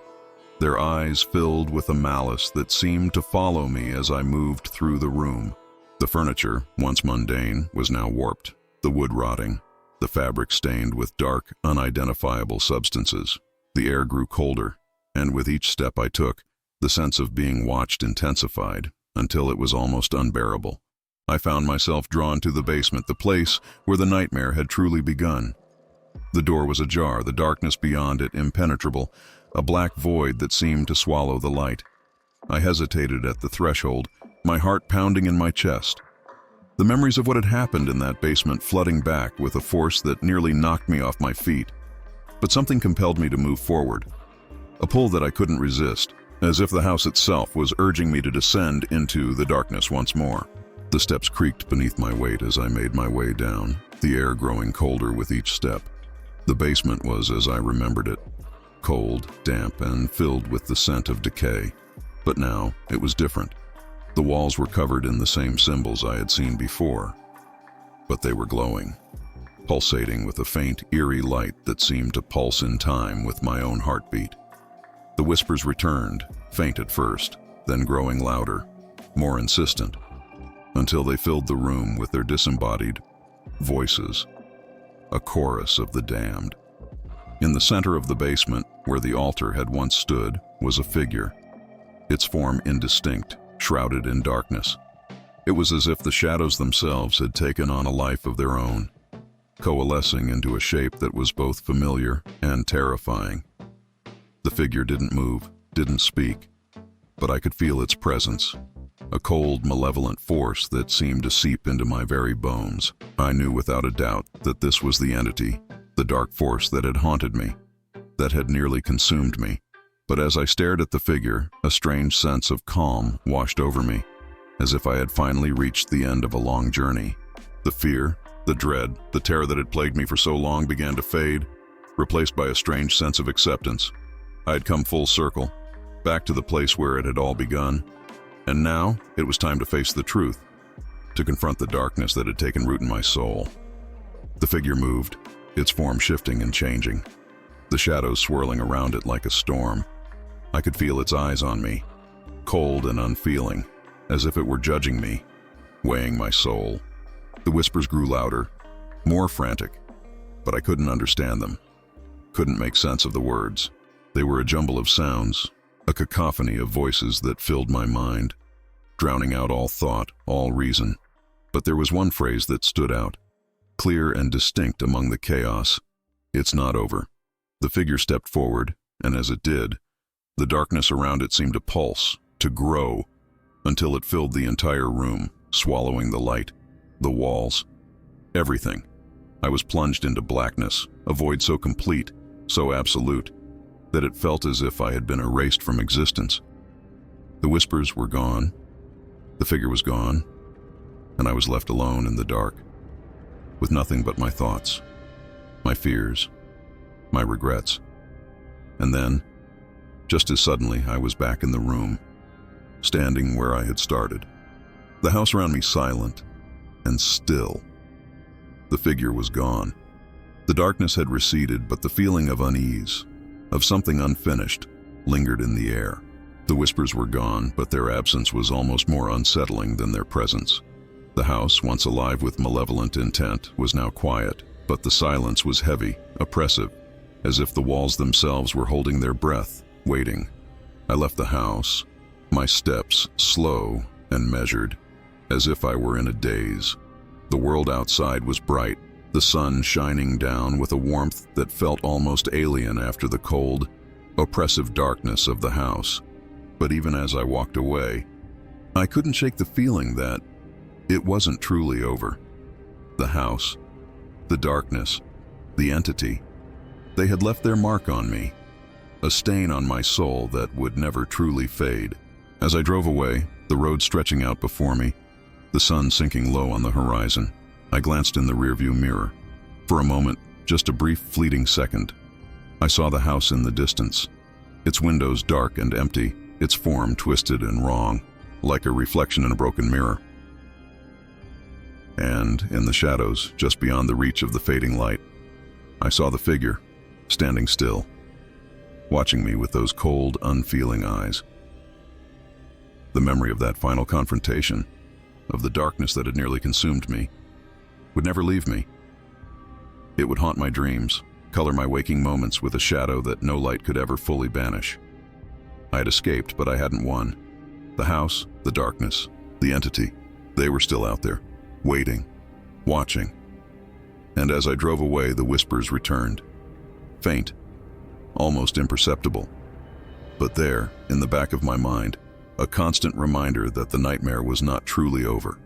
their eyes filled with a malice that seemed to follow me as I moved through the room. The furniture, once mundane, was now warped, the wood rotting, the fabric stained with dark, unidentifiable substances. The air grew colder, and with each step I took, the sense of being watched intensified until it was almost unbearable. I found myself drawn to the basement, the place where the nightmare had truly begun. The door was ajar, the darkness beyond it impenetrable, a black void that seemed to swallow the light. I hesitated at the threshold, my heart pounding in my chest. The memories of what had happened in that basement flooding back with a force that nearly knocked me off my feet. But something compelled me to move forward, a pull that I couldn't resist, as if the house itself was urging me to descend into the darkness once more. The steps creaked beneath my weight as I made my way down, the air growing colder with each step. The basement was as I remembered it, cold, damp, and filled with the scent of decay. But now it was different. The walls were covered in the same symbols I had seen before, but they were glowing, pulsating with a faint, eerie light that seemed to pulse in time with my own heartbeat. The whispers returned, faint at first, then growing louder, more insistent, until they filled the room with their disembodied voices, a chorus of the damned. In the center of the basement, where the altar had once stood, was a figure, its form indistinct, shrouded in darkness. It was as if the shadows themselves had taken on a life of their own, coalescing into a shape that was both familiar and terrifying. The figure didn't move, didn't speak, but I could feel its presence, a cold, malevolent force that seemed to seep into my very bones. I knew without a doubt that this was the entity, the dark force that had haunted me, that had nearly consumed me. But as I stared at the figure, a strange sense of calm washed over me, as if I had finally reached the end of a long journey. The fear, the dread, the terror that had plagued me for so long began to fade, replaced by a strange sense of acceptance. I had come full circle, back to the place where it had all begun, and now it was time to face the truth, to confront the darkness that had taken root in my soul. The figure moved, its form shifting and changing, the shadows swirling around it like a storm. I could feel its eyes on me, cold and unfeeling, as if it were judging me, weighing my soul. The whispers grew louder, more frantic, but I couldn't understand them, couldn't make sense of the words. They were a jumble of sounds, a cacophony of voices that filled my mind, drowning out all thought, all reason. But there was one phrase that stood out, clear and distinct among the chaos. "It's not over." The figure stepped forward, and as it did, the darkness around it seemed to pulse, to grow, until it filled the entire room, swallowing the light, the walls, everything. I was plunged into blackness, a void so complete, so absolute, that it felt as if I had been erased from existence. The whispers were gone, the figure was gone, and I was left alone in the dark, with nothing but my thoughts, my fears, my regrets. And then, just as suddenly, I was back in the room, standing where I had started. The house around me silent and still. The figure was gone. The darkness had receded, but the feeling of unease, of something unfinished, lingered in the air. The whispers were gone, but their absence was almost more unsettling than their presence. The house, once alive with malevolent intent, was now quiet, But the silence was heavy, oppressive, as if the walls themselves were holding their breath, waiting. I left the house, my steps slow and measured, as if I were in a daze. The world outside was bright, the sun shining down with a warmth that felt almost alien after the cold, oppressive darkness of the house. But even as I walked away, I couldn't shake the feeling that it wasn't truly over. The house, the darkness, the entity, they had left their mark on me, a stain on my soul that would never truly fade. As I drove away, the road stretching out before me, the sun sinking low on the horizon, I glanced in the rearview mirror. For a moment, just a brief fleeting second, I saw the house in the distance, its windows dark and empty, its form twisted and wrong, like a reflection in a broken mirror. And in the shadows, just beyond the reach of the fading light, I saw the figure, standing still, watching me with those cold, unfeeling eyes. The memory of that final confrontation, of the darkness that had nearly consumed me, would never leave me. It would haunt my dreams, color my waking moments with a shadow that no light could ever fully banish. I had escaped, but I hadn't won. The house, the darkness, the entity, they were still out there, waiting, watching. And as I drove away, the whispers returned, faint, almost imperceptible. But there, in the back of my mind, a constant reminder that the nightmare was not truly over.